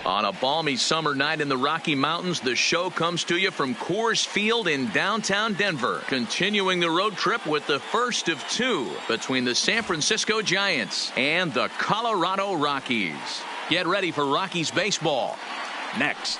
On a balmy summer night in the Rocky Mountains, the show comes to you from Coors Field in downtown Denver. Continuing the road trip with the first of two between the San Francisco Giants and the Colorado Rockies. Get ready for Rockies baseball next.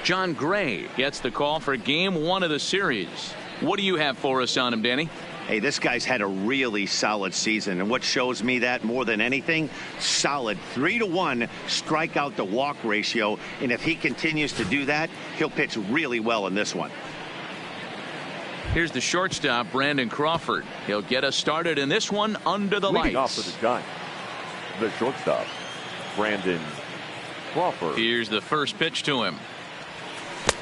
John Gray gets the call for game one of the series. What do you have for us on him, Danny? Hey, this guy's had a really solid season, and what shows me that more than anything, solid 3-to-1 strikeout to walk ratio, and if he continues to do that, he'll pitch really well in this one. Here's the shortstop, Brandon Crawford. He'll get us started in this one under the lights. Leading off for the Giants, the shortstop, Brandon Crawford. Here's the first pitch to him.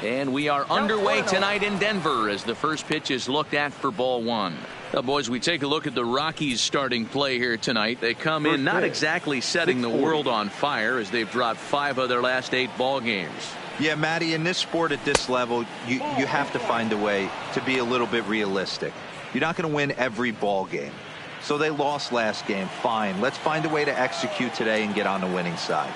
And we are underway tonight in Denver as the first pitch is looked at for ball one. Now, boys, we take a look at the Rockies starting play here tonight. They come in not exactly setting the world on fire as they've dropped 5 of their last 8 ball games. Yeah, Matty, in this sport at this level, you have to find a way to be a little bit realistic. You're not going to win every ball game. So they lost last game. Fine. Let's find a way to execute today and get on the winning side.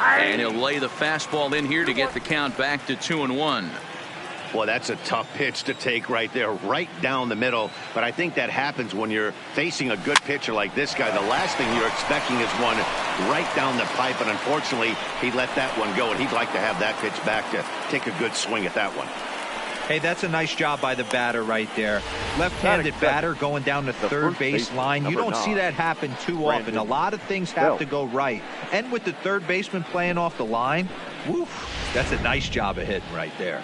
And he'll lay the fastball in here to get the count back to 2-1. Well, that's a tough pitch to take right there, right down the middle. But I think that happens when you're facing a good pitcher like this guy. The last thing you're expecting is one right down the pipe. And unfortunately, he let that one go. And he'd like to have that pitch back to take a good swing at that one. Hey, that's a nice job by the batter right there. Left-handed batter going down the third base line. You don't see that happen too often. A lot of things have to go right. And with the third baseman playing off the line, woof, that's a nice job of hitting right there.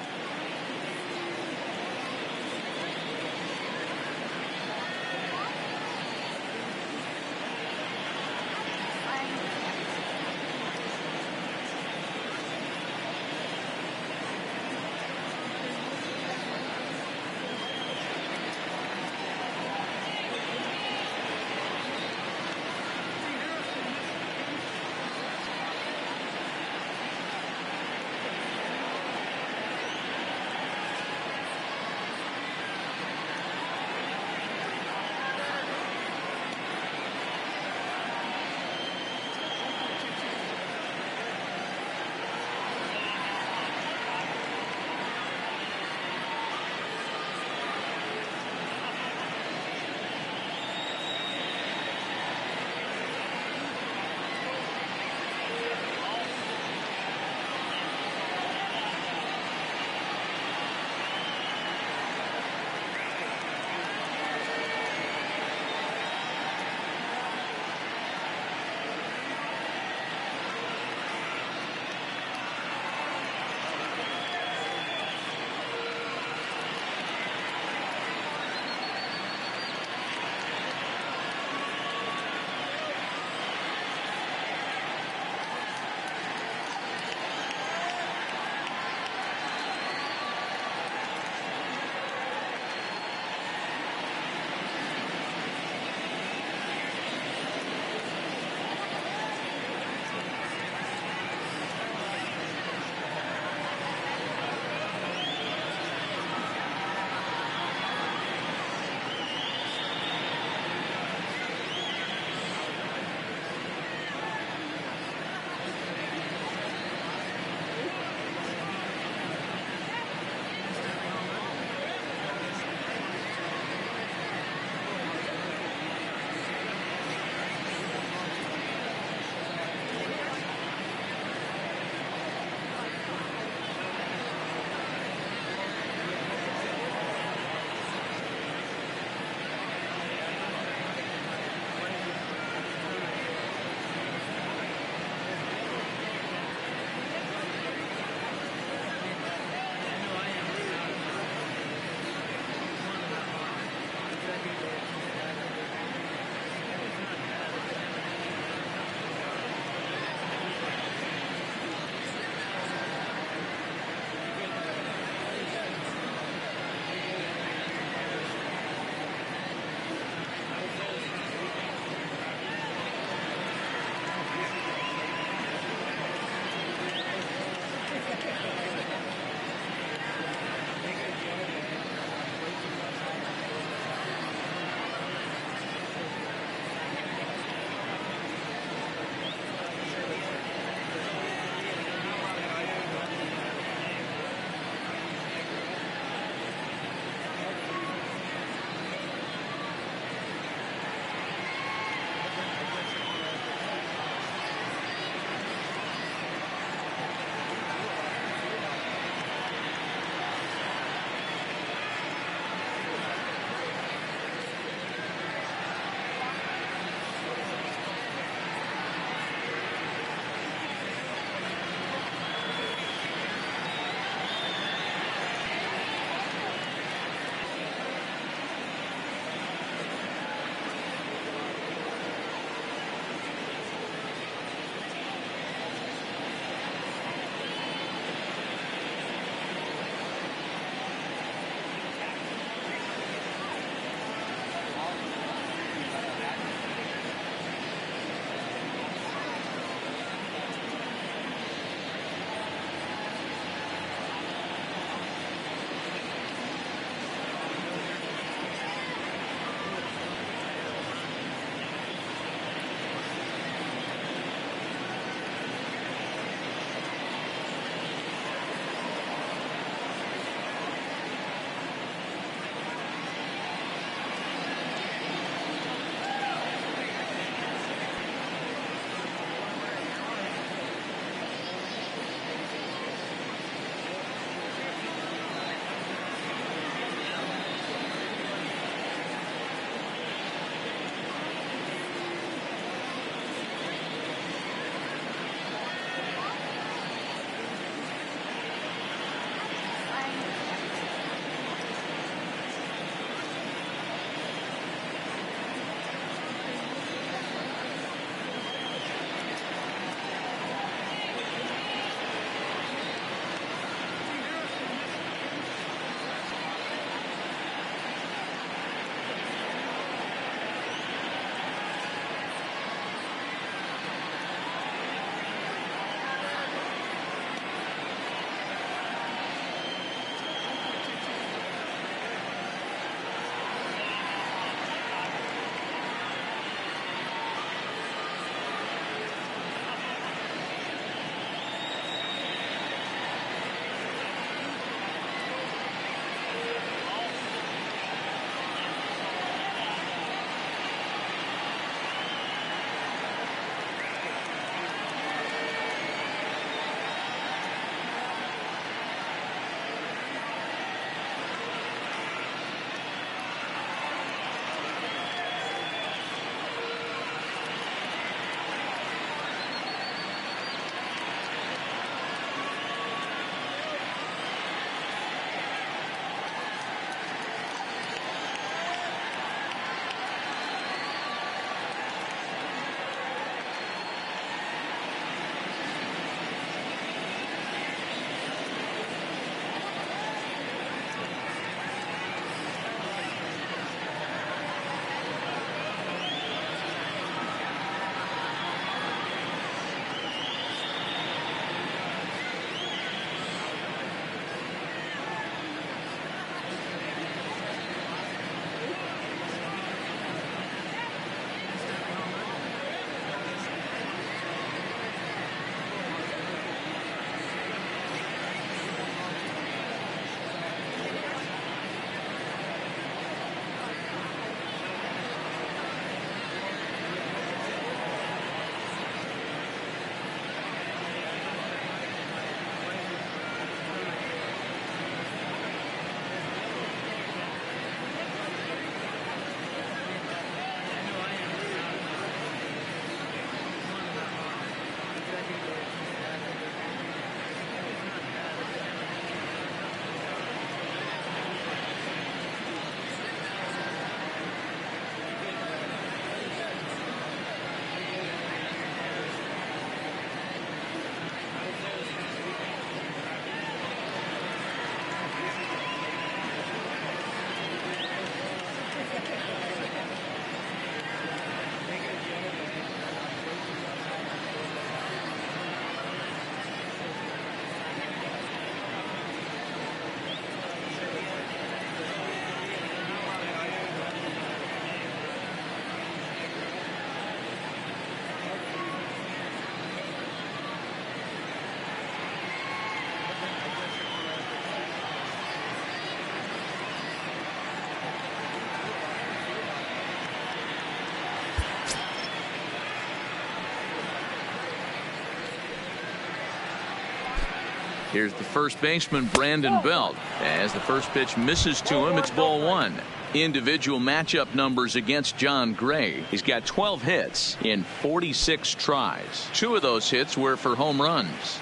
Here's the first baseman, Brandon Belt. As the first pitch misses to him, it's ball one. Individual matchup numbers against John Gray. He's got 12 hits in 46 tries. 2 of those hits were for home runs.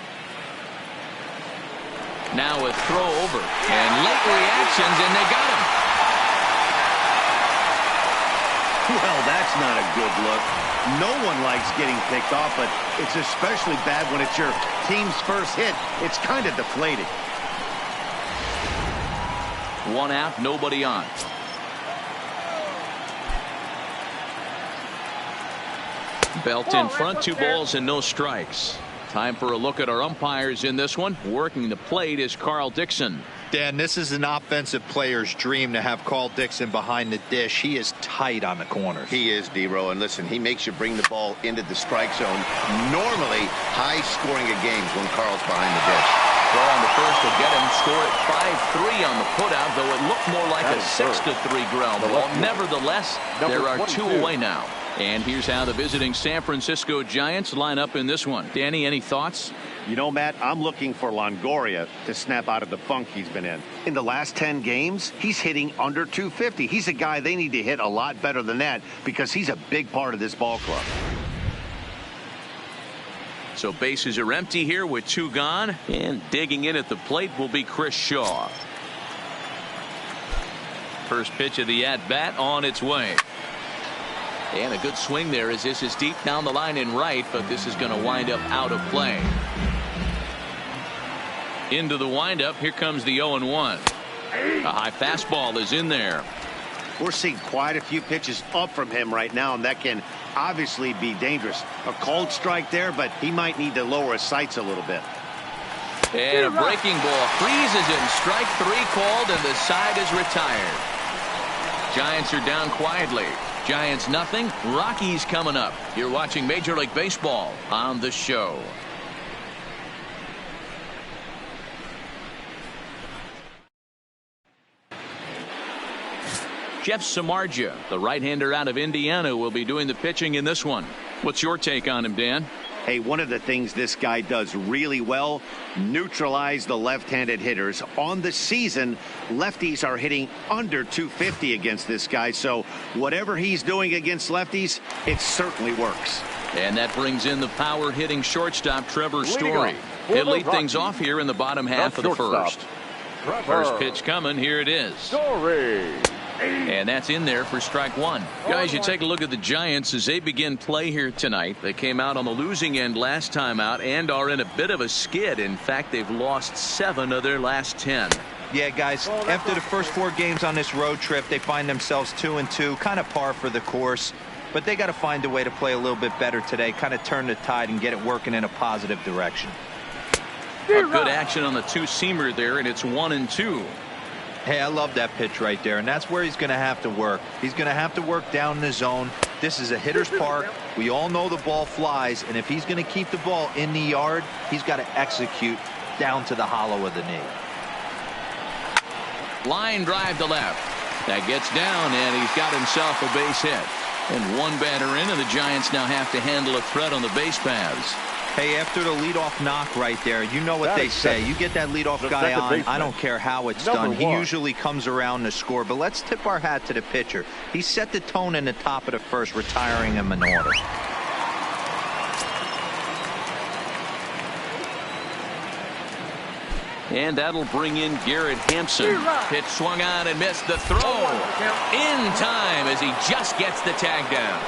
Now a throw over, and late reactions, and they got him. Well, that's not a good look. No one likes getting picked off, but it's especially bad when it's your team's first hit. It's kind of deflating. 1 out, nobody on. Belt in front, 2 balls and no strikes. Time for a look at our umpires in this one. Working the plate is Carl Dixon. Dan, this is an offensive player's dream to have Carl Dixon behind the dish. He is tight on the corners. He is, D-Row, and listen, he makes you bring the ball into the strike zone. Normally, high scoring of games when Carl's behind the dish. Throw on the first will get him. Score at 5-3 on the putout, though it looked more like a 6-3 ground ball. Nevertheless, there are 2 away now. And here's how the visiting San Francisco Giants line up in this one. Danny, any thoughts? You know, Matt, I'm looking for Longoria to snap out of the funk he's been in. In the last 10 games, he's hitting under 250. He's a guy they need to hit a lot better than that because he's a big part of this ball club. So bases are empty here with 2 gone. And digging in at the plate will be Chris Shaw. First pitch of the at-bat on its way. And a good swing there as this is deep down the line in right, but this is going to wind up out of play. Into the windup, here comes the 0-1. A high fastball is in there. We're seeing quite a few pitches up from him right now, and that can obviously be dangerous. A cold strike there, but he might need to lower his sights a little bit. And a breaking ball freezes him. Strike 3 called, and the side is retired. Giants are down quietly. Giants nothing. Rockies coming up. You're watching Major League Baseball on the show. Jeff Samardzija, the right-hander out of Indiana, will be doing the pitching in this one. What's your take on him, Dan? Hey, one of the things this guy does really well, neutralize the left-handed hitters. On the season, lefties are hitting under 250 against this guy, so whatever he's doing against lefties, it certainly works. And that brings in the power-hitting shortstop, Trevor Story. He'll lead things off here in the bottom half of the first. First pitch coming, here it is. Story. And that's in there for strike 1. Guys, you take a look at the Giants as they begin play here tonight. They came out on the losing end last time out and are in a bit of a skid. In fact, they've lost 7 of their last 10. Yeah, guys, after the first 4 games on this road trip, they find themselves 2-2, kind of par for the course. But they got to find a way to play a little bit better today, kind of turn the tide and get it working in a positive direction. A good action on the 2-seamer there, and it's 1-2. Hey, I love that pitch right there, and that's where he's going to have to work. He's going to have to work down in the zone. This is a hitter's park. We all know the ball flies, and if he's going to keep the ball in the yard, he's got to execute down to the hollow of the knee. Line drive to left. That gets down, and he's got himself a base hit. And 1 batter in, and the Giants now have to handle a threat on the base paths. Hey, after the leadoff knock right there, you know what they say. You get that leadoff guy on, I don't care how it's done. He usually comes around to score. But let's tip our hat to the pitcher. He set the tone in the top of the first, retiring him in order. And that'll bring in Garrett Hampson. Pitch swung on and missed the throw. In time as he just gets the tag down.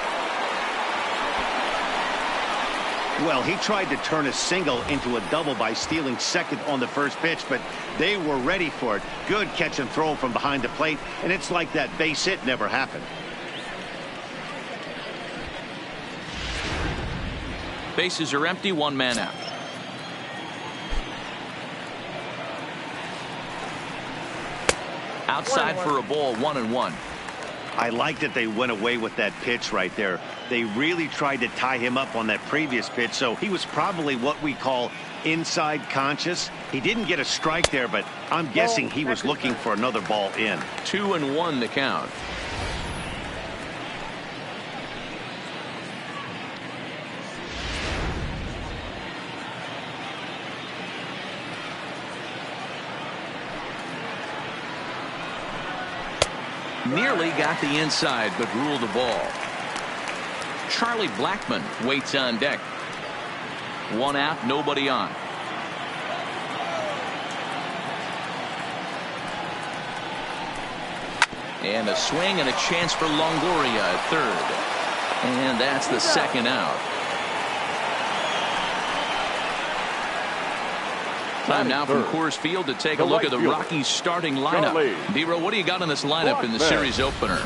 Well, he tried to turn a single into a double by stealing second on the first pitch, but they were ready for it. Good catch and throw from behind the plate, and it's like that base hit never happened. Bases are empty, 1 man out. Outside for a ball, 1-1. I like that they went away with that pitch right there. They really tried to tie him up on that previous pitch, so he was probably what we call inside conscious. He didn't get a strike there, but I'm guessing he was looking for another ball in. 2-1 to count. Nearly got the inside, but ruled the ball. Charlie Blackmon waits on deck. One out, nobody on. And a swing and a chance for Longoria at third. And that's the second out. Time now from Coors Field to take a look at the Rockies starting lineup. D-Row, what do you got on this lineup in the series opener?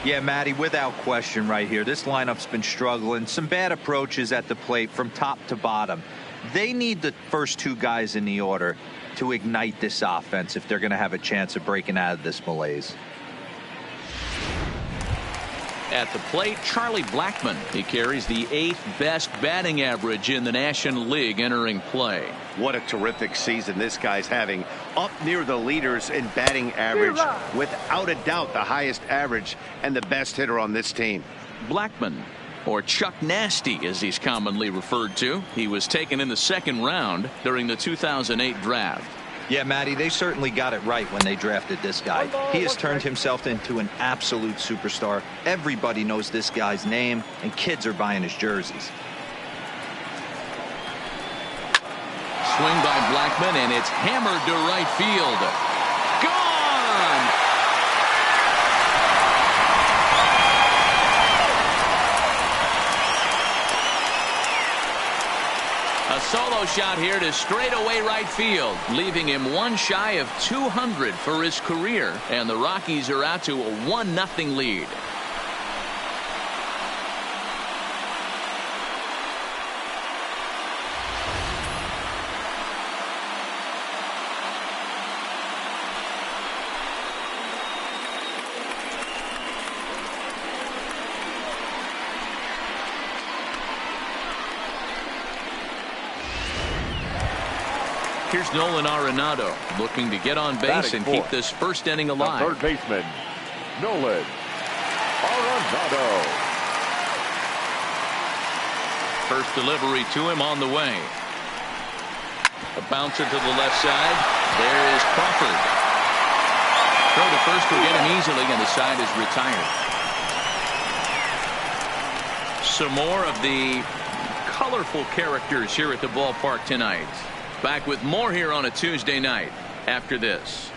Yeah, Matty, without question right here. This lineup's been struggling. Some bad approaches at the plate from top to bottom. They need the first two guys in the order to ignite this offense if they're going to have a chance of breaking out of this malaise. At the plate, Charlie Blackmon. He carries the 8th best batting average in the National League entering play. What a terrific season this guy's having. Up near the leaders in batting average. Without a doubt, the highest average and the best hitter on this team. Blackmon, or Chuck Nasty as he's commonly referred to. He was taken in the second round during the 2008 draft. Yeah, Matty, they certainly got it right when they drafted this guy. He has turned himself into an absolute superstar. Everybody knows this guy's name, and kids are buying his jerseys. Swing by Blackmon, and it's hammered to right field. Gone! A solo shot here to straightaway right field, leaving him one shy of 200 for his career, and the Rockies are out to a 1-0 lead. Here's Nolan Arenado looking to get on base and keep this first inning alive. The third baseman, Nolan Arenado. First delivery to him on the way. A bouncer to the left side. There is Crawford. Throw to first will get him easily, and the side is retired. Some more of the colorful characters here at the ballpark tonight. Back with more here on a Tuesday night after this.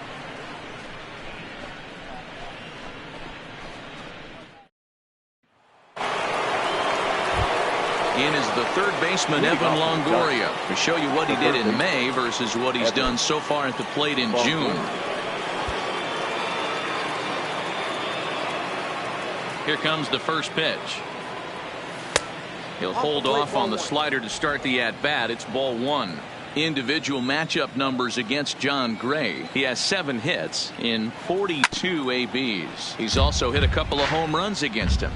In is the third baseman, Evan Longoria, to show you what he did in May versus what he's done so far at the plate in June. Here comes the first pitch. He'll hold off on the slider to start the at-bat. It's ball one. Individual matchup numbers against John Gray. He has 7 hits in 42 ABs. He's also hit a couple of home runs against him.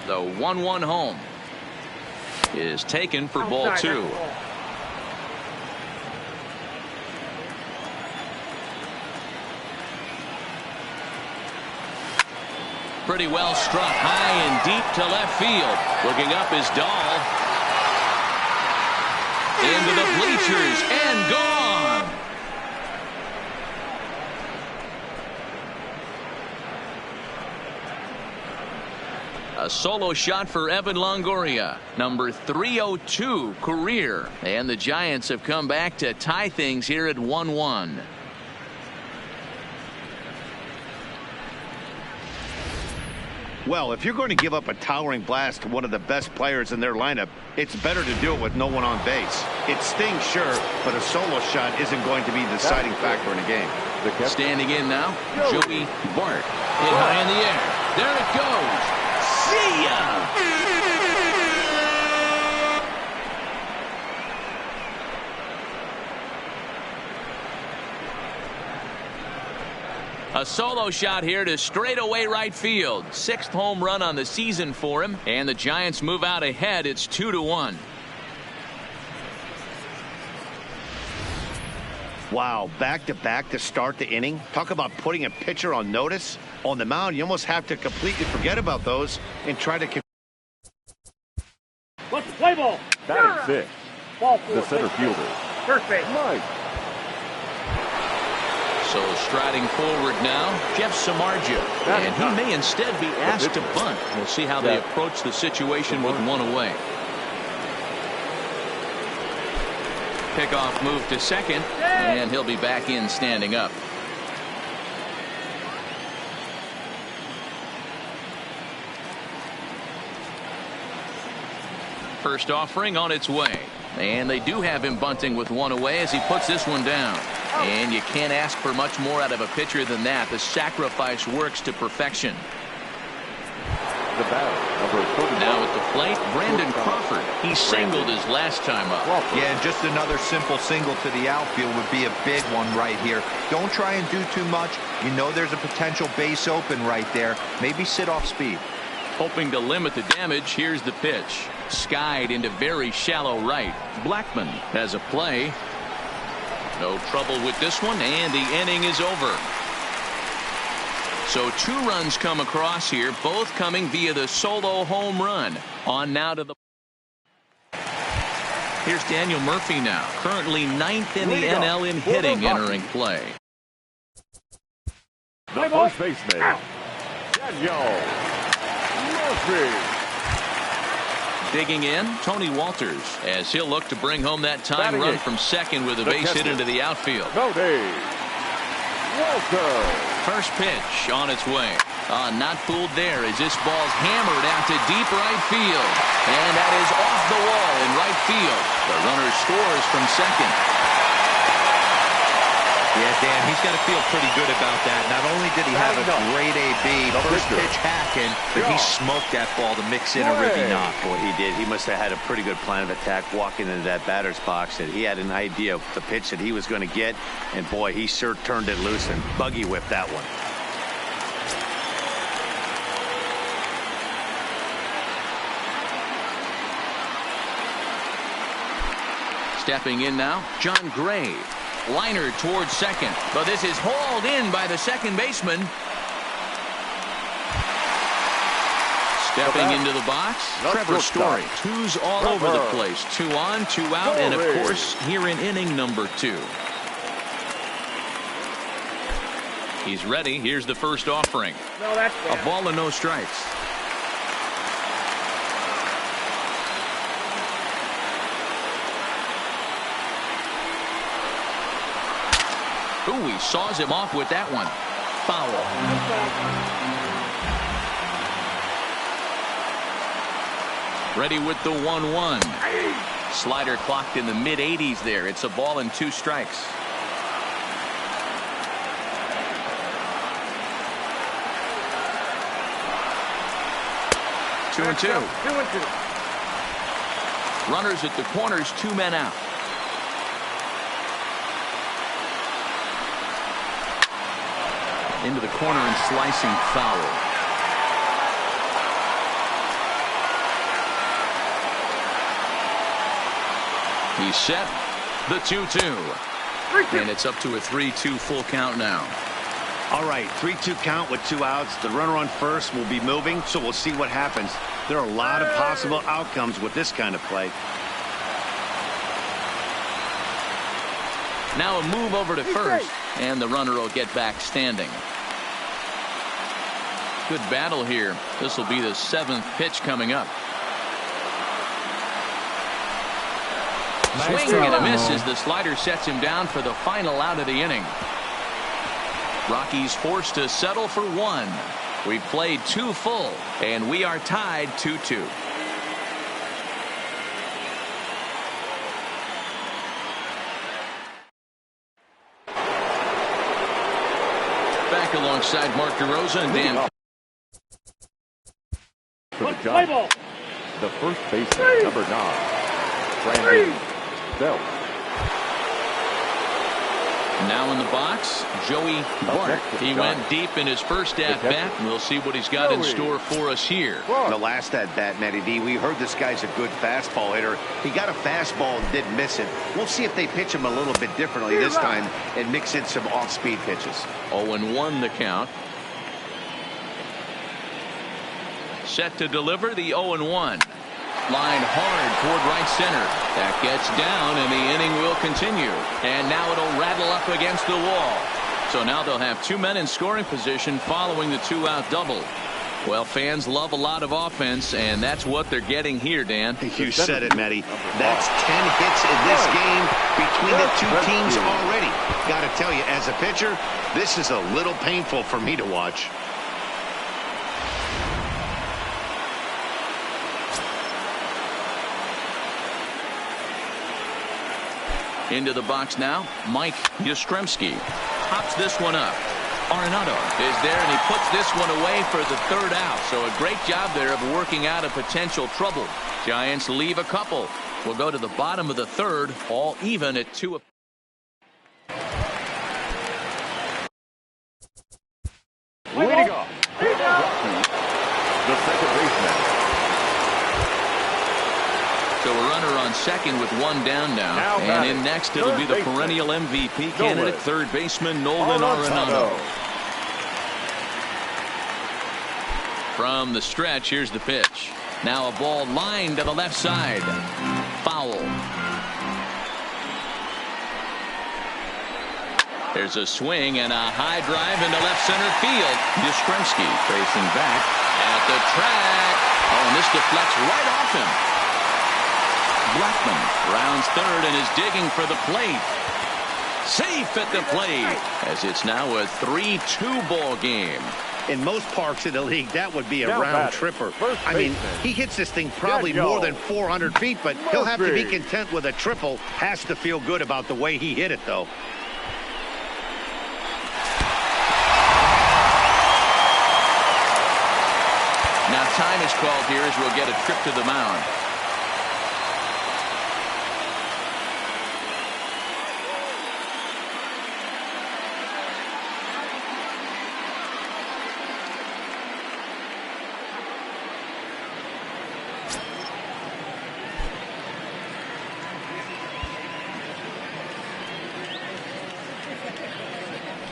The 1-1 home is taken for ball 2. Pretty well struck high and deep to left field. Looking up is Dahl. Into the bleachers and gone. A solo shot for Evan Longoria, number 302 career. And the Giants have come back to tie things here at 1-1. Well, if you're going to give up a towering blast to one of the best players in their lineup, it's better to do it with no one on base. It stings, sure, but a solo shot isn't going to be the deciding factor in a game. Standing in now, Joey Bart. Hit high in the air. There it goes. See ya! A solo shot here to straightaway right field. 6th home run on the season for him, and the Giants move out ahead. It's 2-1. Wow, back-to-back to start the inning. Talk about putting a pitcher on notice. On the mound, you almost have to completely forget about those and try to... Let's play ball. Batting 6. Ball 4. The center fielder. First base. Mike. So striding forward now, Jeff Samardzija. And he may instead be asked to bunt. We'll see how they approach the situation with one away. Pickoff move to second, and he'll be back in standing up. First offering on its way. And they do have him bunting with one away as he puts this one down. And you can't ask for much more out of a pitcher than that. The sacrifice works to perfection. The batter, number 39. Now at the plate, Brandon Crawford. He singled his last time up. Yeah, and just another simple single to the outfield would be a big one right here. Don't try and do too much. You know there's a potential base open right there. Maybe sit off speed. Hoping to limit the damage, here's the pitch. Skied into very shallow right. Blackmon has a play. No trouble with this one, and the inning is over. So 2 runs come across here, both coming via the solo home run. On now to the... Here's Daniel Murphy now, currently 9th in the NL in hitting, entering play. The first baseman, Daniel Murphy. Digging in, Tony Walters, as he'll look to bring home that tying run from second with a base hit into the outfield. Tony Walters. First pitch on its way. Not fooled there as this ball's hammered out to deep right field. And that is off the wall in right field. The runner scores from second. Yeah, Dan, he's got to feel pretty good about that. Not only did he have a great AB, first pitch hacking, but he smoked that ball to mix in a ribby knock. Boy, he did. He must have had a pretty good plan of attack walking into that batter's box. And he had an idea of the pitch that he was going to get. And boy, he sure turned it loose and buggy whipped that one. Stepping in now, John Gray. Liner towards second, but this is hauled in by the second baseman. Stepping into the box, Trevor Story. 2's all over the place. 2 on, 2 out, and of course, here in inning number 2. He's ready. Here's the first offering. A ball and no strikes. Ooh, he saws him off with that one. Foul. Ready with the 1-1. Slider clocked in the mid-80s there. It's a ball and 2 strikes. Two and two. Runners at the corners, 2 men out. Into the corner and slicing foul. He's set. The 2-2. And it's up to a 3-2 full count now. All right, 3-2 count with 2 outs. The runner on first will be moving, so we'll see what happens. There are a lot of possible outcomes with this kind of play. Now a move over to first, and the runner will get back standing. Good battle here. This will be the 7th pitch coming up. Swing and a miss as the slider sets him down for the final out of the inning. Rockies forced to settle for 1. We've played 2 full, and we are tied 2-2. Back alongside Mark DeRosa and Dan. For the Giants, the first baseman, number 9, Brandon Belt. Now in the box, Joey Bart. He went deep in his first at-bat, and we'll see what he's got in store for us here. The last at-bat, Matty D, we heard this guy's a good fastball hitter. He got a fastball and didn't miss it. We'll see if they pitch him a little bit differently this time and mix in some off-speed pitches. 0-1 the count. Set to deliver the 0-1. Line hard toward right center. That gets down, and the inning will continue. And now it'll rattle up against the wall. So now they'll have 2 men in scoring position following the 2-out double. Well, fans love a lot of offense, and that's what they're getting here, Dan. You said it, Matty. That's 10 hits in this game between the two teams already. Got to tell you, as a pitcher, this is a little painful for me to watch. Into the box now, Mike Yastrzemski pops this one up. Arenado is there, and he puts this one away for the 3rd out. So a great job there of working out a potential trouble. Giants leave a couple. We'll go to the bottom of the 3rd, all even at 2. Leading off, the second baseman. So a runner on second with 1 down now. And in next, it'll be the perennial MVP candidate, third baseman Nolan Arenado. From the stretch, here's the pitch. Now a ball lined to the left side. Foul. There's a swing and a high drive into left center field. Yastrzemski facing back at the track. Oh, and this deflects right off him. Blackman rounds third and is digging for the plate. Safe at the plate, as it's now a 3-2 ball game. In most parks in the league, that would be a round tripper. I mean, he hits this thing probably more than 400 feet, but he'll have to be content with a triple. Has to feel good about the way he hit it, though. Now time is called here as we'll get a trip to the mound.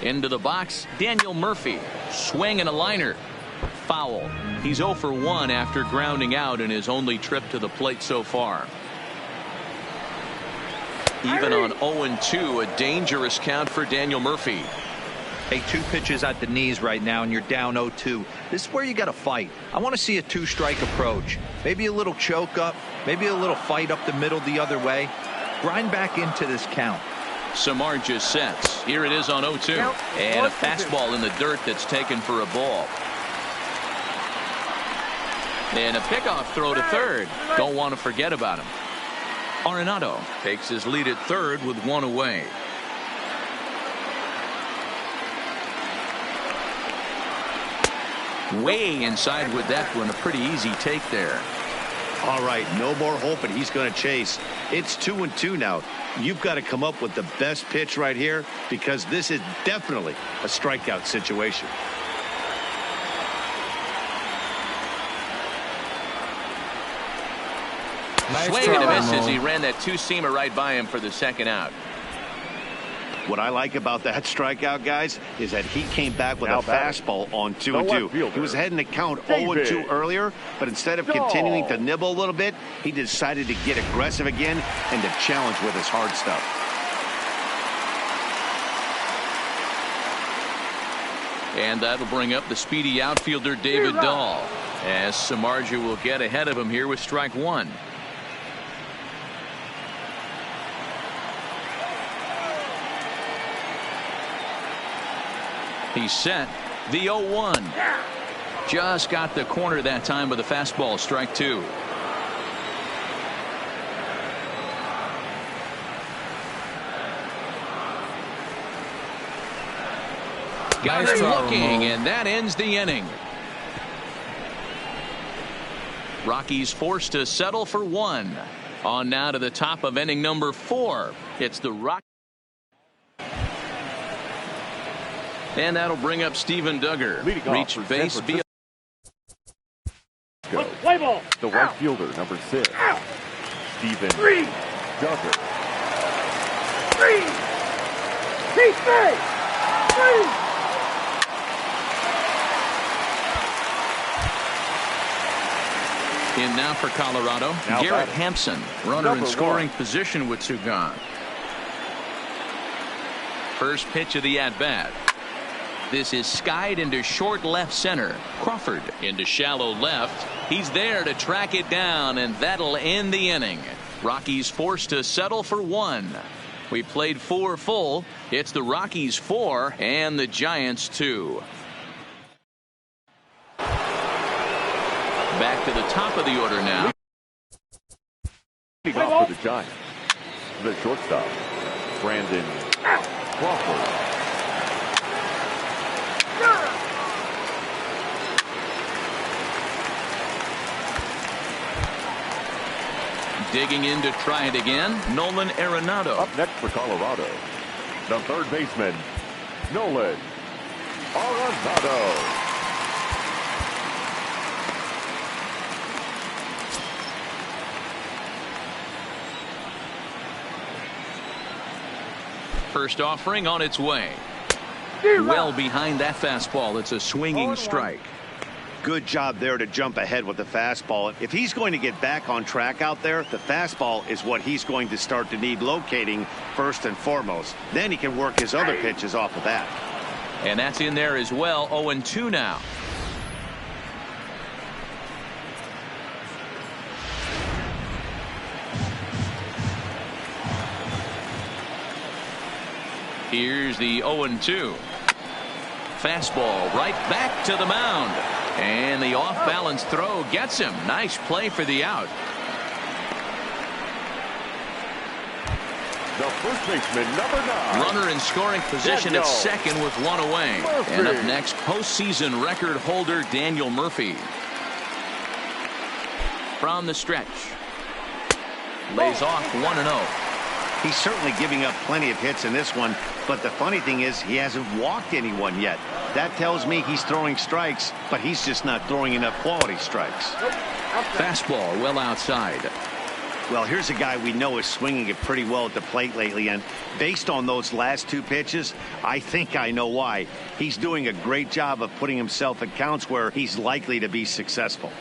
Into the box, Daniel Murphy. Swing and a liner. Foul. He's 0 for 1 after grounding out in his only trip to the plate so far. Even on 0-2, a dangerous count for Daniel Murphy. Hey, 2 pitches at the knees right now, and you're down 0-2. This is where you got to fight. I want to see a 2-strike approach. Maybe a little choke up, maybe a little fight up the middle the other way. Grind back into this count. Samardzija sets. Here it is on 0-2. And a fastball in the dirt that's taken for a ball. And a pickoff throw to third. Don't want to forget about him. Arenado takes his lead at third with 1 away. Way inside with that one. A pretty easy take there. All right, no more hoping he's going to chase. It's 2-2 now. You've got to come up with the best pitch right here, because this is definitely a strikeout situation. Nice swing and a miss as he ran that 2-seamer right by him for the 2nd out. What I like about that strikeout, guys, is that he came back with a fastball on 2-2. He was heading to count 0-2 earlier, but instead of continuing to nibble a little bit, he decided to get aggressive again and to challenge with his hard stuff. And that'll bring up the speedy outfielder David Dahl, as Samardzija will get ahead of him here with strike 1. He's set. The 0-1. Just got the corner that time with a fastball. Strike 2. Guys looking, and that ends the inning. Rockies forced to settle for 1. On now to the top of inning number 4. It's the Rockies. And that'll bring up Steven Duggar. Reach base via the right fielder, number 6, Steven Duggar. In now for Colorado, Garrett Hampson, runner in scoring position with two gone. First pitch of the at-bat. this is skied into short left center. Crawford into shallow left. He's there to track it down, and that'll end the inning. Rockies forced to settle for 1. We played 4 full. It's the Rockies 4 and the Giants 2. Back to the top of the order now. Leading off for the Giants, the shortstop, Brandon Crawford. Digging in to try it again, Nolan Arenado. Up next for Colorado, the third baseman, Nolan Arenado. First offering on its way. Well behind that fastball. It's a swinging strike. Good job there to jump ahead with the fastball. If he's going to get back on track out there, the fastball is what he's going to start to need locating first and foremost. Then he can work his other pitches off of that. And that's in there as well. 0-2 now. Here's the 0-2. Fastball right back to the mound. And the off-balance throw gets him. Nice play for the out. The first baseman, number 9. Runner in scoring position at second with 1 away. Murphy. And up next, postseason record holder Daniel Murphy. From the stretch. Lays off 1-0. He's certainly giving up plenty of hits in this one, but the funny thing is he hasn't walked anyone yet. That tells me he's throwing strikes, but he's just not throwing enough quality strikes. Fastball well outside. Well, here's a guy we know is swinging it pretty well at the plate lately, and based on those last 2 pitches, I think I know why. He's doing a great job of putting himself in counts where he's likely to be successful.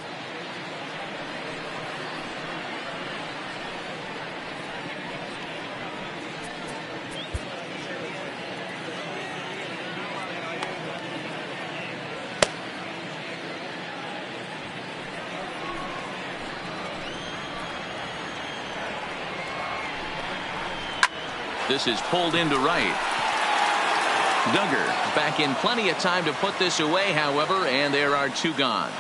This is pulled into right. Duggar back in plenty of time to put this away, however, and there are 2 gone.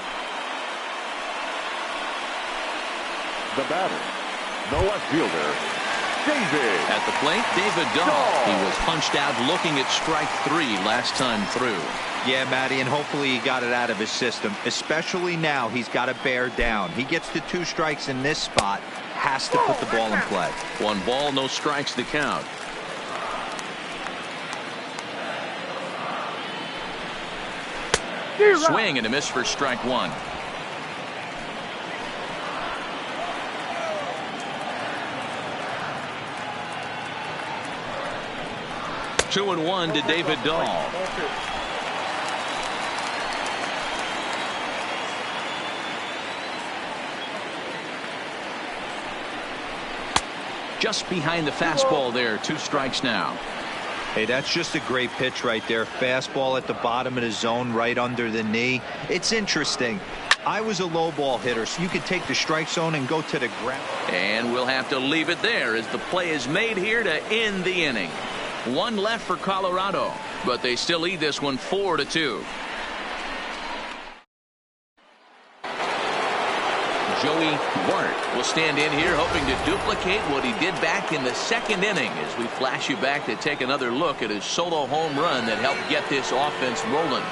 The batter, the left fielder, David. At the plate, David Dahl. He was punched out looking at strike 3 last time through. Yeah, Matty, and hopefully he got it out of his system. Especially now, he's got to bear down. He gets the 2 strikes in this spot. Has to put the ball in play. 1 ball, no strikes to count. Swing and a miss for strike 1. Two and 1 to David Dahl. Just behind the fastball there. 2 strikes now. Hey, that's just a great pitch right there. Fastball at the bottom of the zone, right under the knee. It's interesting. I was a low ball hitter, so you could take the strike zone and go to the ground. And we'll have to leave it there as the play is made here to end the inning. 1 left for Colorado, but they still lead this one 4-2. Joey Bart will stand in here hoping to duplicate what he did back in the 2nd inning as we flash you back to take another look at his solo home run that helped get this offense rolling.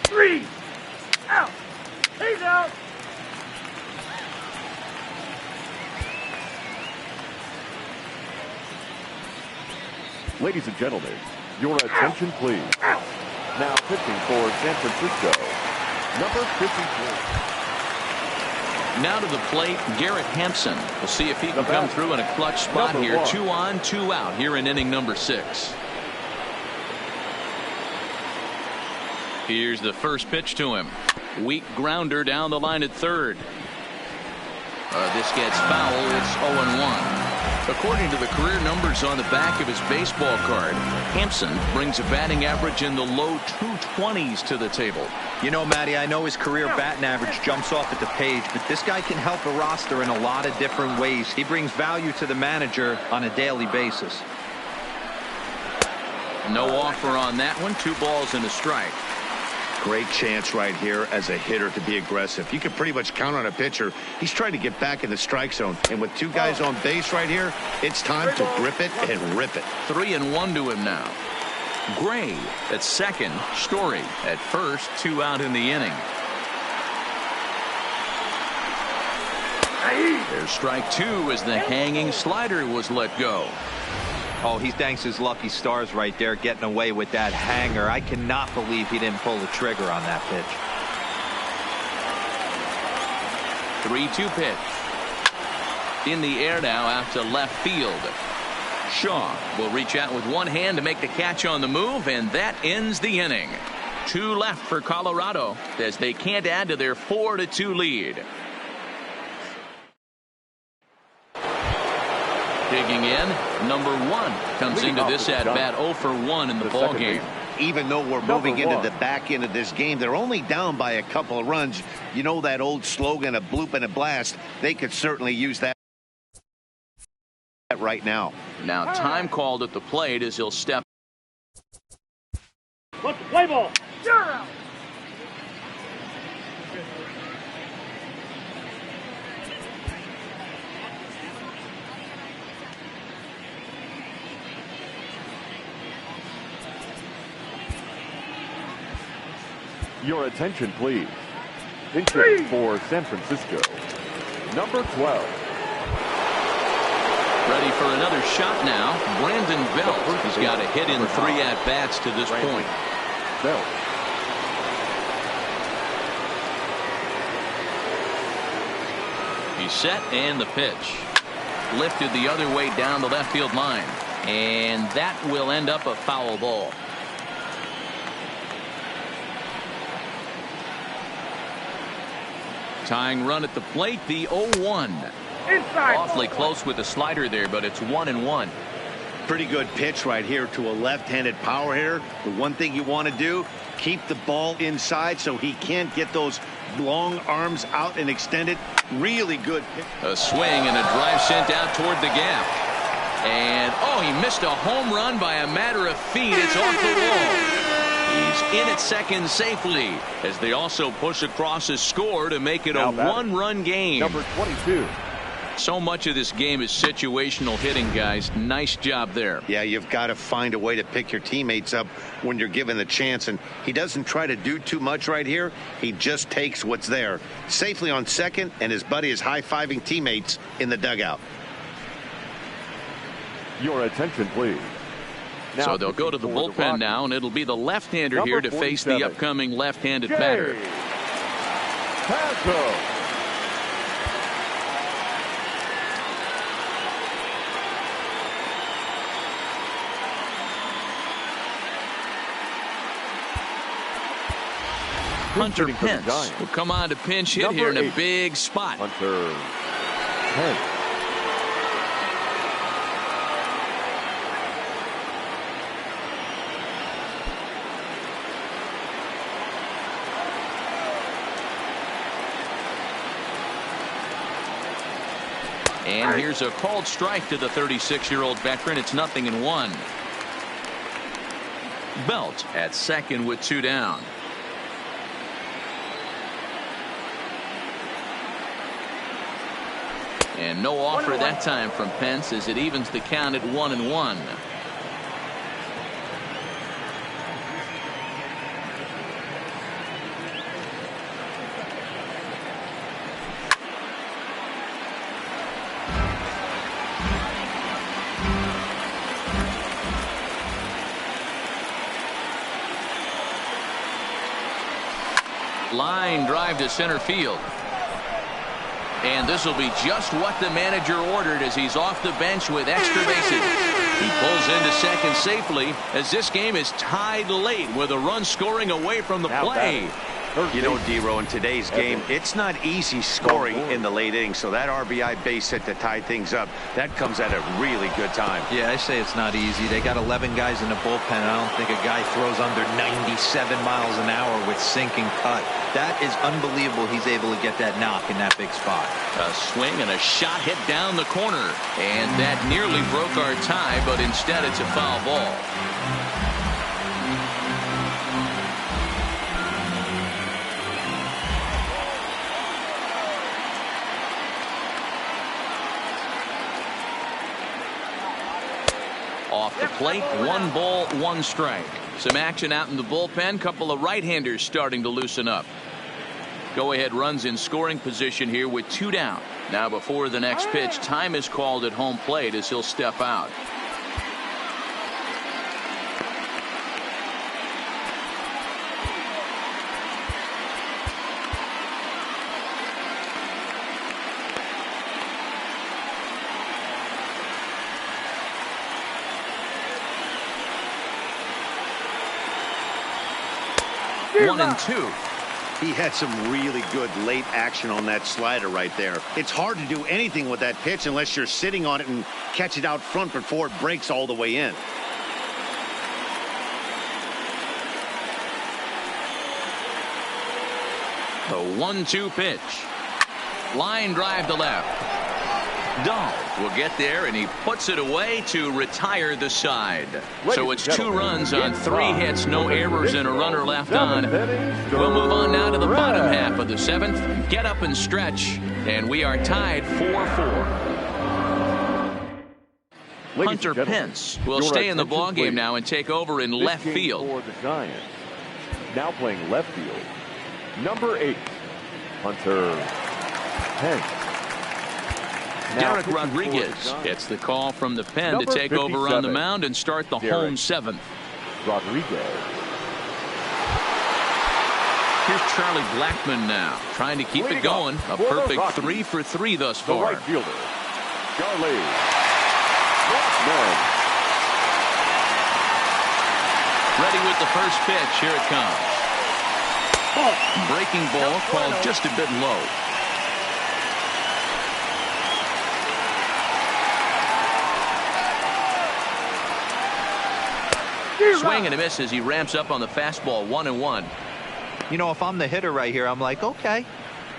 Three out. He's out. Ladies and gentlemen, your attention please. Now pitching for San Francisco, number 53. Now to the plate, Garrett Hampson. We'll see if he can come through in a clutch spot here. 1. 2 on, 2 out here in inning number 6. Here's the first pitch to him. Weak grounder down the line at 3rd. This gets foul. It's 0-1. According to the career numbers on the back of his baseball card, Hampson brings a batting average in the low 220s to the table. You know, Matty, I know his career batting average jumps off at the page, but this guy can help a roster in a lot of different ways. He brings value to the manager on a daily basis. No offer on that one. 2 balls and a strike. Great chance right here as a hitter to be aggressive. You can pretty much count on a pitcher. He's trying to get back in the strike zone. And with 2 guys on base right here, it's time to grip it and rip it. 3-1 to him now. Gray at second. Story at first. 2 out in the inning. There's strike 2 as the hanging slider was let go. Oh, he thanks his lucky stars right there getting away with that hanger. I cannot believe he didn't pull the trigger on that pitch. 3-2 pitch. In the air now out to left field. Shaw will reach out with one hand to make the catch on the move, and that ends the inning. 2 left for Colorado as they can't add to their 4-2 lead. Digging in, number 1 comes into this at bat 0 for 1 in the ball game. Even though we're moving into the back end of this game, they're only down by a couple of runs. You know that old slogan, a bloop and a blast. They could certainly use that right now. Now time called at the plate as he'll step. What's the play ball? You're out. Your attention, please. Pitching for San Francisco, number 12. Ready for another shot now. Brandon Belt. He's got a hit in 3 at-bats to this point. Belt. He's set and the pitch. Lifted the other way down the left field line. And that will end up a foul ball. Tying run at the plate, the 0-1. Inside. Awfully close with the slider there, but it's 1-1. Pretty good pitch right here to a left-handed power hitter. The one thing you want to do, keep the ball inside so he can't get those long arms out and extended. Really good pitch. A swing and a drive sent out toward the gap. And, oh, he missed a home run by a matter of feet. It's off the wall. He's in at second safely as they also push across a score to make it a 1-run game. Number 22. So much of this game is situational hitting, guys. Nice job there. Yeah, you've got to find a way to pick your teammates up when you're given the chance, and he doesn't try to do too much right here. He just takes what's there. Safely on second, and his buddy is high-fiving teammates in the dugout. Your attention, please. Now, so they'll go to the bullpen now, and it'll be the left-hander here to face the upcoming left-handed batter. Paso. Hunter Pence will come on to pinch hit here in a big spot. Hunter Pence. And here's a called strike to the 36-year-old veteran. It's 0-1. Belt at second with 2 down. And no offer that time from Pence as it evens the count at 1-1. Line drive to center field. And this will be just what the manager ordered as he's off the bench with extra bases. He pulls into second safely as this game is tied late with a run scoring away from the play. You know, D-Row, in today's game, it's not easy scoring in the late innings, so that RBI base hit to tie things up, that comes at a really good time. Yeah, I say it's not easy. They got 11 guys in the bullpen. I don't think a guy throws under 97 miles an hour with sinking cut. That is unbelievable. He's able to get that knock in that big spot. A swing and a shot hit down the corner. And that nearly broke our tie, but instead it's a foul ball. Off the plate, 1 ball, 1 strike. Some action out in the bullpen. Couple of right-handers starting to loosen up. Go-ahead runs in scoring position here with 2 down. Now before the next pitch, time is called at home plate as he'll step out. One and 2. He had some really good late action on that slider right there. It's hard to do anything with that pitch unless you're sitting on it and catch it out front before it breaks all the way in. The 1-2 pitch. Line drive to left. Dahl will get there, and he puts it away to retire the side. So it's 2 runs on 3 hits, no errors, and a runner left on. We'll move on now to the bottom half of the 7th. Get up and stretch, and we are tied 4-4. Hunter Pence will stay in the ballgame now and take over in left field. For the Giants. Now playing left field, number 8, Hunter Pence. Derek Rodriguez gets the call from the pen to take over on the mound and start the home 7th. Rodriguez. Here's Charlie Blackmon now, trying to keep it going. A perfect 3 for 3 thus far. The right fielder, Charlie Blackmon. Ready with the first pitch. Here it comes. Breaking ball called just a bit low. Swing and a miss as he ramps up on the fastball. 1-1. You know, if I'm the hitter right here, I'm like, okay,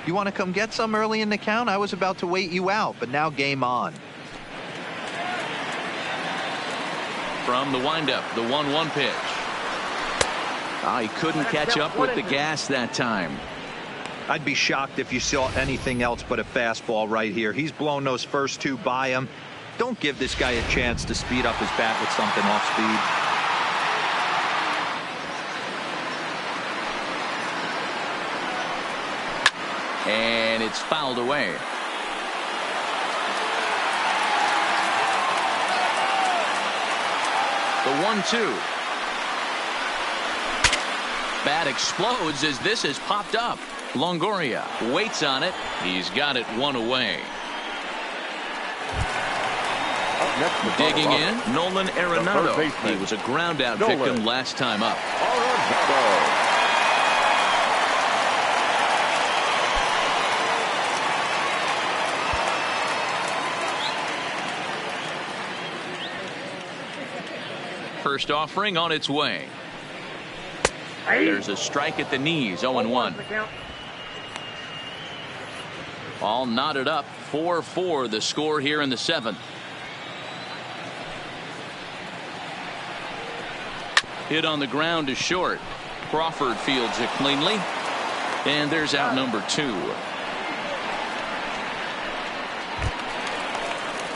you want to come get some early in the count? I was about to wait you out, but now game on. From the windup, the 1-1 pitch. He couldn't catch up with the gas that time. I'd be shocked if you saw anything else but a fastball right here. He's blown those first 2 by him. Don't give this guy a chance to speed up his bat with something off speed. And it's fouled away. The 1-2. Bat explodes as this is popped up. Longoria waits on it. He's got it 1 away. Digging in, Nolan Arenado. He was a ground out victim last time up. First offering on its way. There's a strike at the knees. 0-1. All knotted up. 4-4 the score here in the 7th. Hit on the ground to short. Crawford fields it cleanly. And there's out number 2.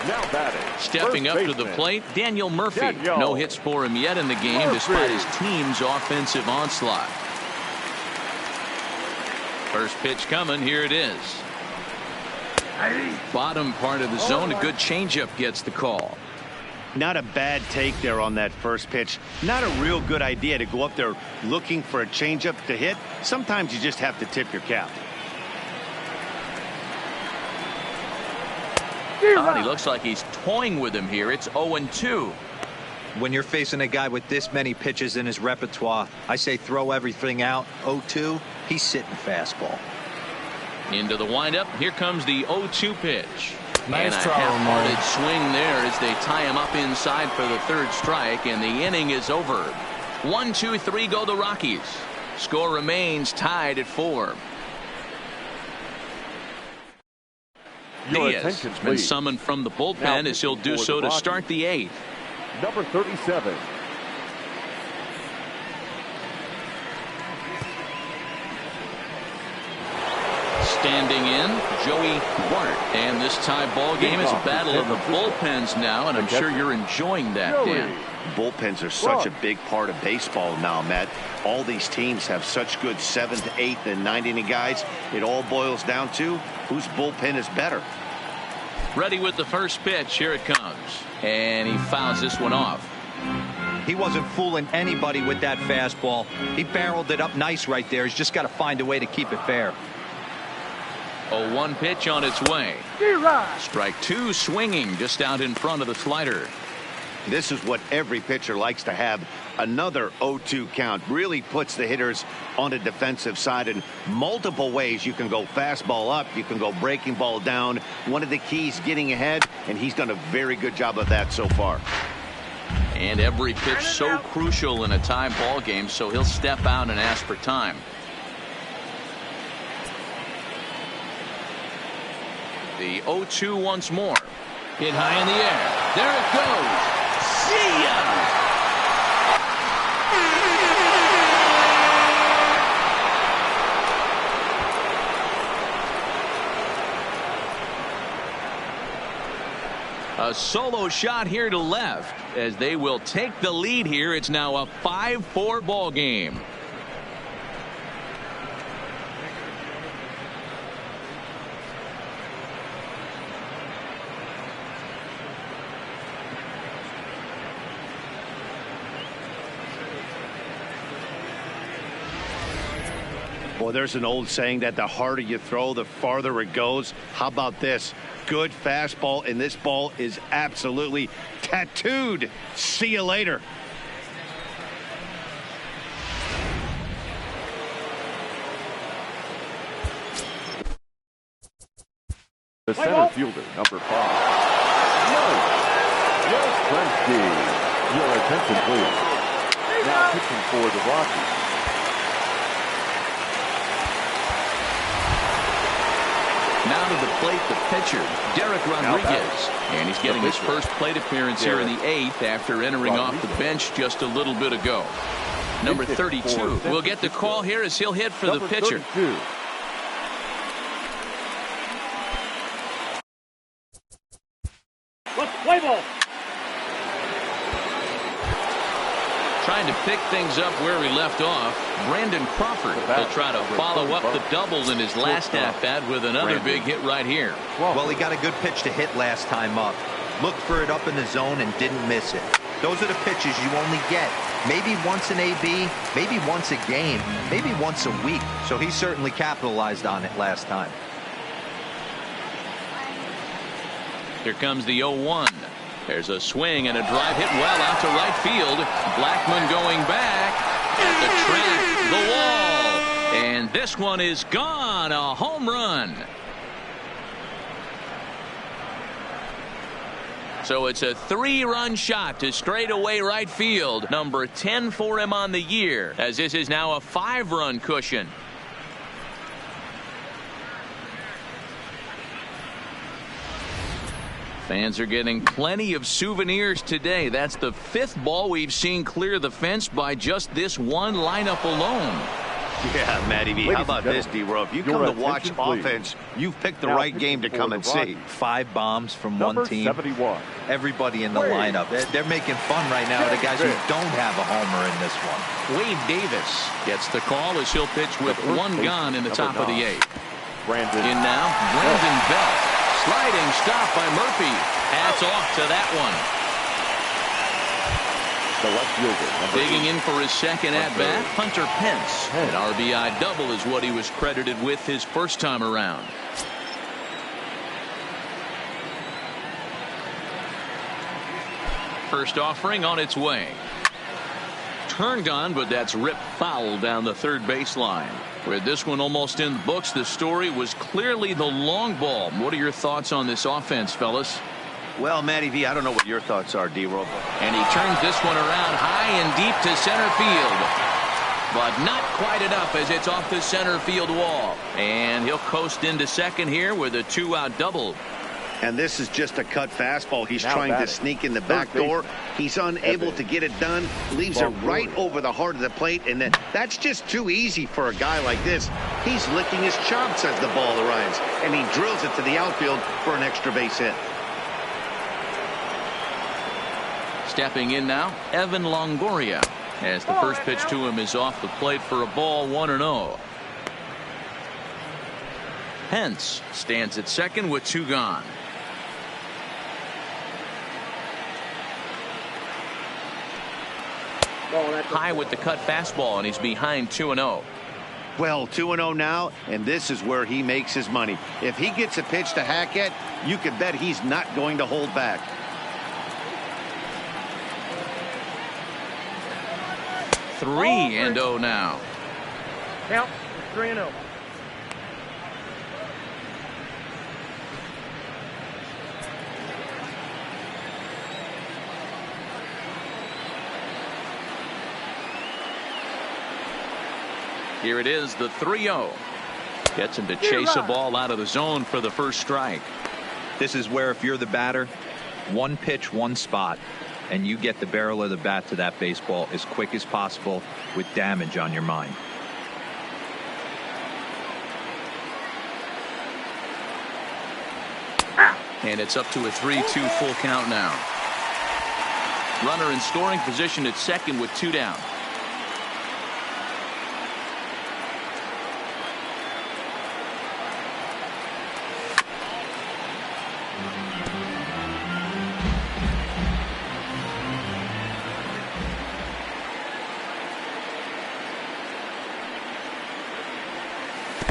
Now batting. Stepping up to the plate, Daniel Murphy. No hits for him yet in the game despite his team's offensive onslaught. First pitch coming. Here it is. Bottom part of the zone. A good changeup gets the call. Not a bad take there on that first pitch. Not a real good idea to go up there looking for a changeup to hit. Sometimes you just have to tip your cap. He looks like he's toying with him here. It's 0-2. When you're facing a guy with this many pitches in his repertoire, I say throw everything out. 0-2, he's sitting fastball. Into the windup. Here comes the 0-2 pitch. Nice and a throw, half-hearted swing there as they tie him up inside for the third strike, and the inning is over. 1-2-3 go the Rockies. Score remains tied at 4. Your Diaz attention, has been please. summoned from the bullpen Now as he'll do pitching for so the to start Rockies. the 8th. Number 37. Standing in, Joey Bart. And this tie ball game is a battle of the bullpens now, and I'm sure you're enjoying that, Dan. Bullpens are such a big part of baseball now, Matt. All these teams have such good 7th, 8th, and 9th inning guys. It all boils down to whose bullpen is better. Ready with the first pitch. Here it comes. And he fouls this one off. He wasn't fooling anybody with that fastball. He barreled it up nice right there. He's just got to find a way to keep it fair. 0-1 pitch on its way. D-Rod. Strike 2 swinging just out in front of the slider. This is what every pitcher likes to have. Another 0-2 count really puts the hitters on the defensive side in multiple ways. You can go fastball up, you can go breaking ball down. One of the keys, getting ahead, and he's done a very good job of that so far. And every pitch so crucial in a tie ball game, so he'll step out and ask for time. The 0-2 once more. Hit high in the air. There it goes. See ya! A solo shot here to left as they will take the lead here. It's now a 5-4 ball game. Well, there's an old saying that the harder you throw, the farther it goes. How about this? Good fastball, and this ball is absolutely tattooed. See you later. The center fielder, number 5. Yes, Prensky. Your attention, please. Now pitching for the Rockies. Now to the plate, the pitcher, Derek Rodriguez. And he's getting his first plate appearance here in the 8th after entering off the bench just a little bit ago. Number 32 will get the call here as he'll hit for the pitcher. 32. Let's play ball. Trying to pick things up where we left off. Brandon Crawford will try to follow up the double in his last at-bat with another big hit right here. Well, he got a good pitch to hit last time up. Looked for it up in the zone and didn't miss it. Those are the pitches you only get. Maybe once an AB, maybe once a game, maybe once a week. So he certainly capitalized on it last time. Here comes the 0-1. There's a swing and a drive hit well out to right field. Blackmon going back at the track, the wall. And this one is gone. A home run. So it's a 3-run shot to straightaway right field. Number 10 for him on the year, as this is now a 5-run cushion. Fans are getting plenty of souvenirs today. That's the 5th ball we've seen clear the fence by just this one lineup alone. Yeah, Matty V. How about this, D-Row? If you come to watch offense, you've picked the right game to come and see. 5 bombs from Number one team. 71. Everybody in the lineup. They're making fun right now of the guys who don't have a homer in this one. Wade Davis gets the call as he'll pitch with one gone in the top of the 8th. Brandon. In now, Brandon Belt. Sliding stop by Murphy. Hats off to that one. The left fielder, Digging 8. in for his second at-bat, Hunter Pence. An RBI double is what he was credited with his first time around. First offering on its way. Turned on, but that's ripped foul down the third baseline. With this one almost in the books, the story was clearly the long ball. What are your thoughts on this offense, fellas? Well, Matty V, I don't know what your thoughts are, D-Roll. And he turns this one around high and deep to center field. But not quite enough as it's off the center field wall. And he'll coast into second here with a 2-out double. And this is just a cut fastball. He's trying to sneak in the back door. He's unable to get it done. Leaves it right over the heart of the plate. And that's just too easy for a guy like this. He's licking his chops as the ball arrives. And he drills it to the outfield for an extra base hit. Stepping in now, Evan Longoria, as the first pitch to him is off the plate for a ball, 1-0. Hence stands at second with 2 gone. High with the cut fastball, and he's behind 2-0. Well, 2-0 now, and this is where he makes his money. If he gets a pitch to hack at, you can bet he's not going to hold back. 3-0 now. Count 3-0. Here it is, the 3-0. Gets him to chase a ball out of the zone for the first strike. This is where, if you're the batter, one pitch, one spot, and you get the barrel of the bat to that baseball as quick as possible with damage on your mind. And it's up to a 3-2 full count now. Runner in scoring position at second with 2 down.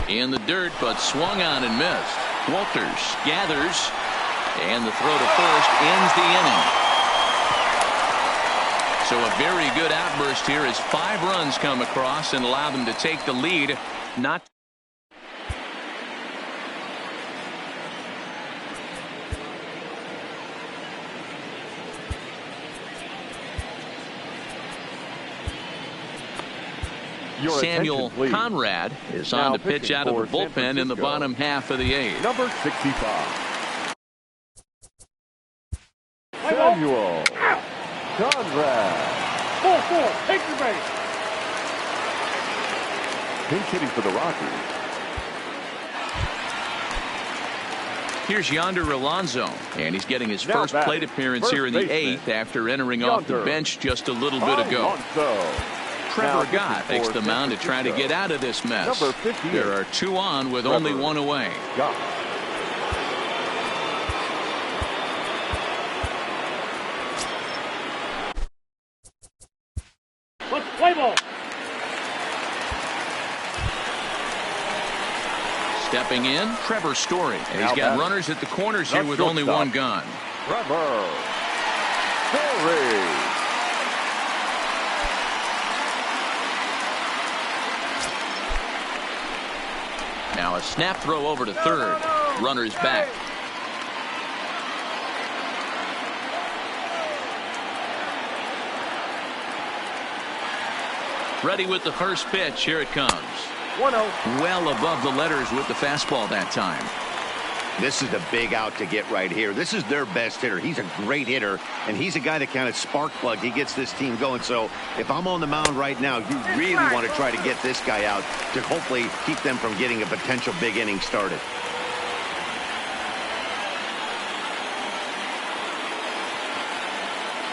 In the dirt, but swung on and missed. Walters gathers, and the throw to first ends the inning. So a very good outburst here as 5 runs come across and allow them to take the lead. Not Samuel Conrad is on to pitch out of the bullpen in the bottom half of the 8th. Number 65. Samuel Conrad. 4-4. Take the base. Pinch hitting for the Rockies. Here's Yonder Alonso, and he's getting his first plate appearance here in the 8th after entering off the bench just a little bit ago. Trevor Gott takes the mound to try to get out of this mess. There are 2 on with only 1 away. Let's play ball. Stepping in, Trevor Story, and he's got runners at the corners here with only 1 gone. Trevor Story. Now a snap throw over to third. Runner's back. Ready with the first pitch. Here it comes. 1-0. Well above the letters with the fastball that time. This is a big out to get right here. This is their best hitter. He's a great hitter, and he's a guy that kind of spark plug. He gets this team going. So if I'm on the mound right now, you really want to try to get this guy out to hopefully keep them from getting a potential big inning started.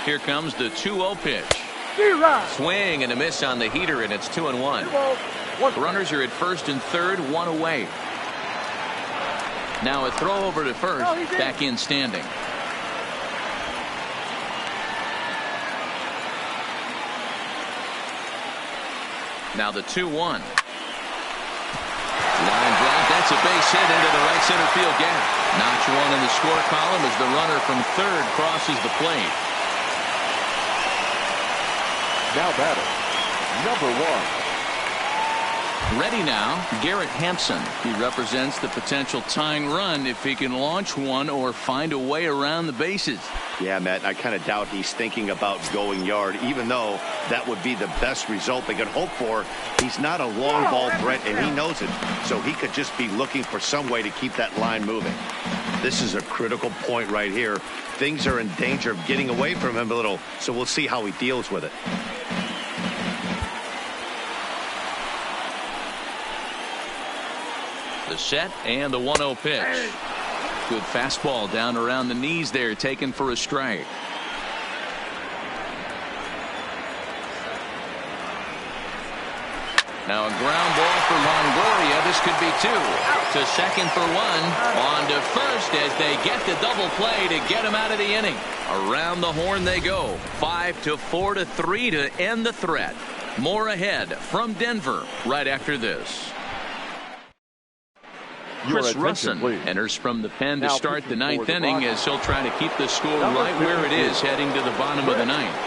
Here comes the 2-0 pitch. Swing and a miss on the heater, and it's 2-1. Runners are at first and third, 1 away. Now a throw over to first, back in standing. Now the 2-1. Line drive, that's a base hit into the right center field gap. Notch 1 in the score column as the runner from third crosses the plate. Now batting, number 1. Ready now, Garrett Hampson. He represents the potential tying run if he can launch one or find a way around the bases. Yeah, Matt, I kind of doubt he's thinking about going yard, even though that would be the best result they could hope for. He's not a long ball threat, and he knows it, so he could just be looking for some way to keep that line moving. This is a critical point right here. Things are in danger of getting away from him a little, so we'll see how he deals with it. The set and the 1-0 pitch. Good fastball down around the knees there, taken for a strike. Now a ground ball for Longoria. This could be 2. To second for 1. On to first as they get the double play to get him out of the inning. Around the horn they go. 5-4 to 3 to end the threat. More ahead from Denver right after this. Chris Russin enters from the pen to start the 9th inning as he'll try to keep the score right where it is heading to the bottom of the 9th.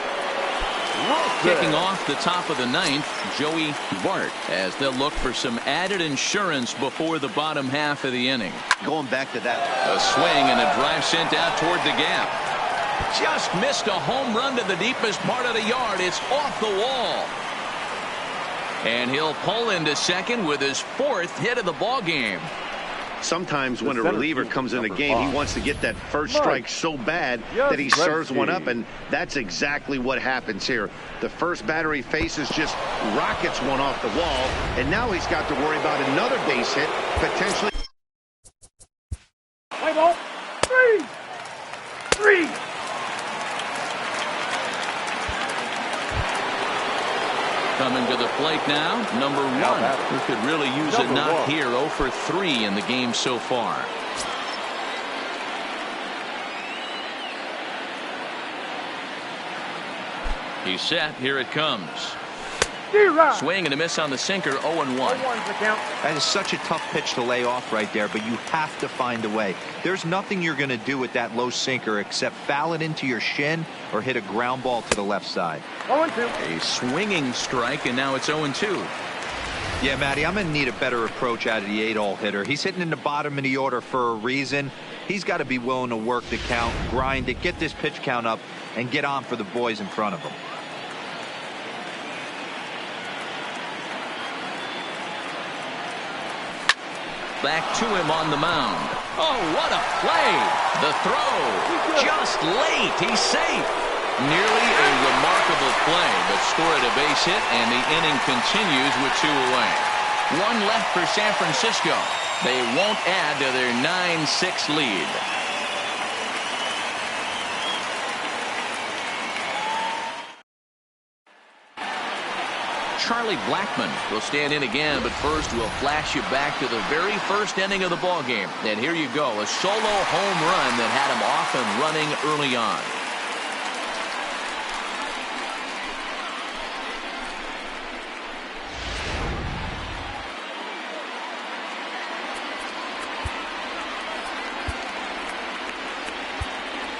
Kicking off the top of the 9th, Joey Bart, as they'll look for some added insurance before the bottom half of the inning. Going back to that. A swing and a drive sent out toward the gap. Just missed a home run to the deepest part of the yard. It's off the wall. And he'll pull into second with his 4th hit of the ball game. Sometimes when a reliever comes in a game, he wants to get that first strike so bad that he serves one up, and that's exactly what happens here. The first batter he faces just rockets one off the wall, and now he's got to worry about another base hit, potentially. Play ball. 3. Coming to the plate now, number 1. Who could really use a knock here. 0 for 3 in the game so far. He's set. Here it comes. Swing and a miss on the sinker. 0-1. That is such a tough pitch to lay off right there, but you have to find a way. There's nothing you're going to do with that low sinker except foul it into your shin or hit a ground ball to the left side. 0-2. A swinging strike, and now it's 0-2. Yeah, Matty, I'm going to need a better approach out of the 8-hole hitter. He's hitting in the bottom of the order for a reason. He's got to be willing to work the count, grind it, get this pitch count up, and get on for the boys in front of him. Back to him on the mound. Oh, what a play. The throw. Just late. He's safe. Nearly a remarkable play, but scored a base hit, and the inning continues with 2 away. 1 left for San Francisco. They won't add to their 9-6 lead. Charlie Blackmon will stand in again, but first we'll flash you back to the very first inning of the ball game. And here you go, a solo home run that had him off and running early on.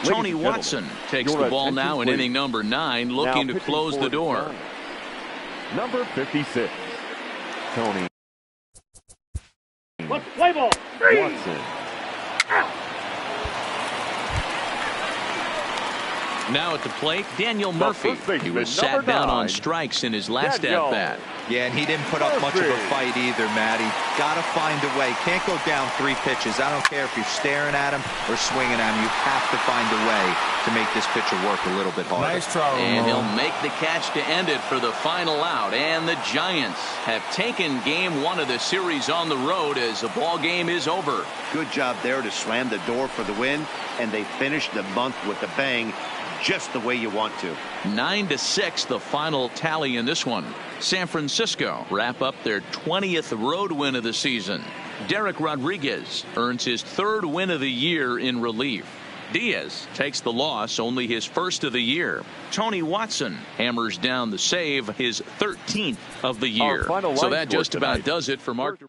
Tony Watson takes the ball now in inning number 9, looking to close the door. Number 56, Tony Play ball. 3. Watson. Now at the plate, Daniel Murphy. He was sat down on strikes in his last at-bat. Yeah, and he didn't put up much of a fight either, Matty. Got to find a way. Can't go down 3 pitches. I don't care if you're staring at him or swinging at him. You have to find a way to make this pitcher work a little bit harder. Nice try, and he'll make the catch to end it for the final out. And the Giants have taken game 1 of the series on the road as the ball game is over. Good job there to slam the door for the win, and they finished the month with a bang, just the way you want to. 9-6 the final tally in this one. San Francisco wrap up their 20th road win of the season. Derek Rodriguez earns his 3rd win of the year in relief. Diaz takes the loss, only his 1st of the year. Tony Watson hammers down the save, his 13th of the year. So that just about does it for Mark.